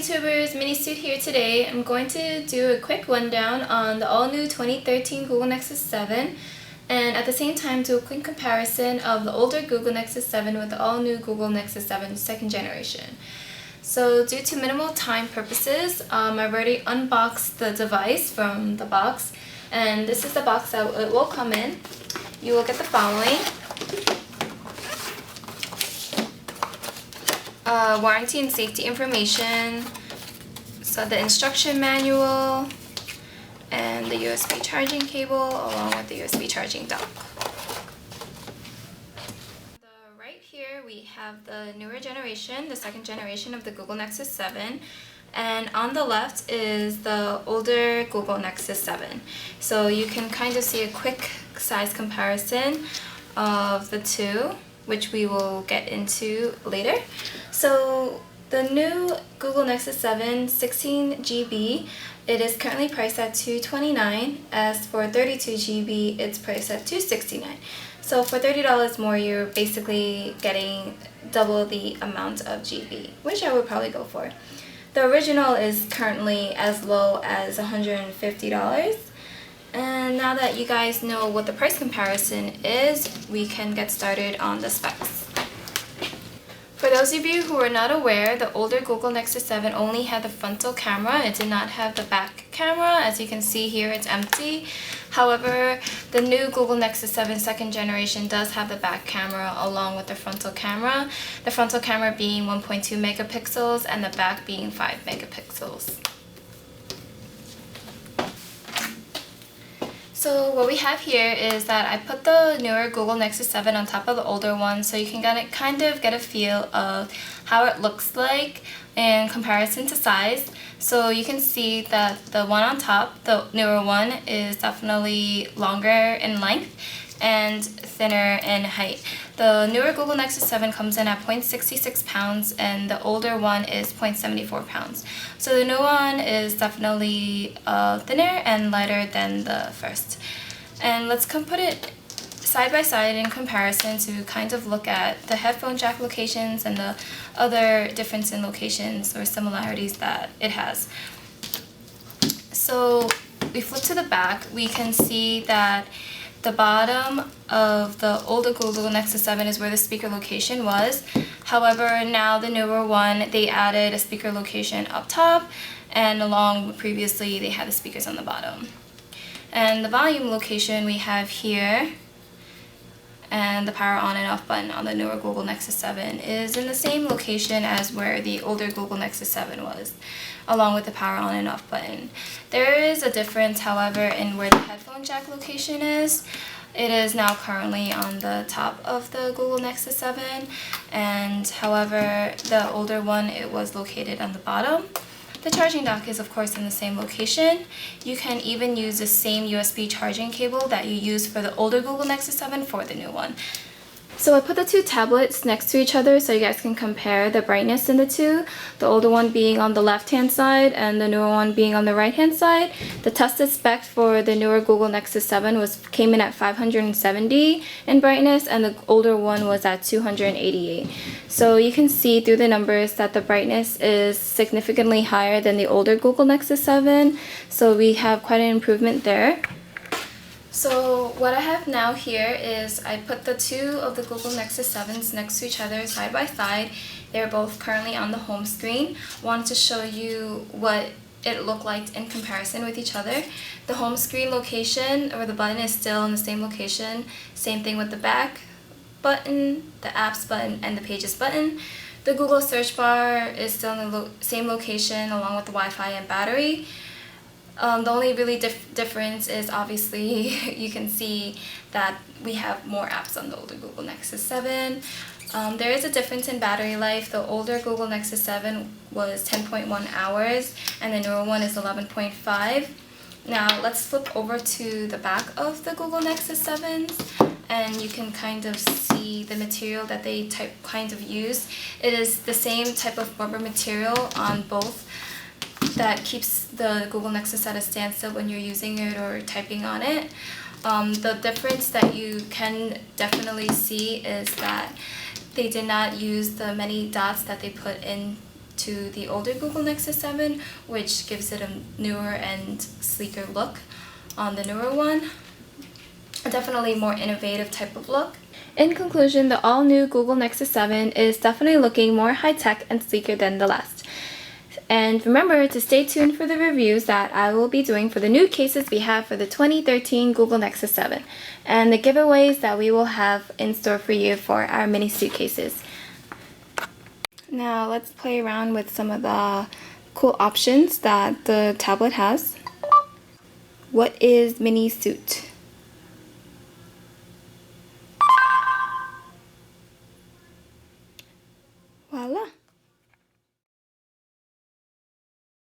YouTubers, MiniSuit here today. I'm going to do a quick rundown on the all-new 2013 Google Nexus 7 and at the same time do a quick comparison of the older Google Nexus 7 with the all-new Google Nexus 7 second generation. So due to minimal time purposes, I've already unboxed the device from the box, and this is the box that it will come in. You will get the following. Warranty and safety information, so the instruction manual, and the USB charging cable along with the USB charging dock. Right here we have the newer generation, the second generation of the Google Nexus 7, and on the left is the older Google Nexus 7. So you can kind of see a quick size comparison of the two, which we will get into later. So the new Google Nexus 7 16 GB, it is currently priced at $229. As for 32 GB, it's priced at $269. So for $30 more, you're basically getting double the amount of GB, which I would probably go for. The original is currently as low as $150. And now that you guys know what the price comparison is, we can get started on the specs. For those of you who are not aware, the older Google Nexus 7 only had the frontal camera. It did not have the back camera. As you can see here, it's empty. However, the new Google Nexus 7 second generation does have the back camera along with the frontal camera. The frontal camera being 1.2 megapixels and the back being 5 megapixels. So what we have here is that I put the newer Google Nexus 7 on top of the older one, so you can kind of get a feel of how it looks like in comparison to size. So you can see that the one on top, the newer one, is definitely longer in length and thinner in height. The newer Google Nexus 7 comes in at 0.66 pounds and the older one is 0.74 pounds. So the new one is definitely thinner and lighter than the first. And let's put it side by side in comparison to kind of look at the headphone jack locations and the other difference in locations or similarities that it has. So we flip to the back, we can see that the bottom of the older Google Nexus 7 is where the speaker location was. However, now the newer one, they added a speaker location up top, and along previously they had the speakers on the bottom. And the volume location we have here, and the power on and off button on the newer Google Nexus 7 is in the same location as where the older Google Nexus 7 was, along with the power on and off button. There is a difference, however, in where the headphone jack location is. It is now currently on the top of the Google Nexus 7, and however, the older one, it was located on the bottom. The charging dock is of course in the same location. You can even use the same USB charging cable that you use for the older Google Nexus 7 for the new one. So I put the two tablets next to each other so you guys can compare the brightness in the two. The older one being on the left hand side and the newer one being on the right hand side. The tested spec for the newer Google Nexus 7 came in at 570 in brightness, and the older one was at 288. So you can see through the numbers that the brightness is significantly higher than the older Google Nexus 7. So we have quite an improvement there. So what I have now here is I put the two of the Google Nexus 7s next to each other side by side. They're both currently on the home screen. Wanted to show you what it looked like in comparison with each other. The home screen location, or the button, is still in the same location. Same thing with the back button, the apps button, and the pages button. The Google search bar is still in the same location along with the Wi-Fi and battery. The only really difference is obviously you can see that we have more apps on the older Google Nexus 7. There is a difference in battery life. The older Google Nexus 7 was 10.1 hours and the newer one is 11.5. Now let's flip over to the back of the Google Nexus 7s and you can kind of see the material that they kind of use. It is the same type of rubber material on both that keeps the Google Nexus at a standstill when you're using it or typing on it. The difference that you can definitely see is that they did not use the many dots that they put in to the older Google Nexus 7, which gives it a newer and sleeker look on the newer one. Definitely more innovative type of look. In conclusion, the all-new Google Nexus 7 is definitely looking more high-tech and sleeker than the last. And remember to stay tuned for the reviews that I will be doing for the new cases we have for the 2013 Google Nexus 7 and the giveaways that we will have in store for you for our MiniSuit cases. Now let's play around with some of the cool options that the tablet has. What is MiniSuit?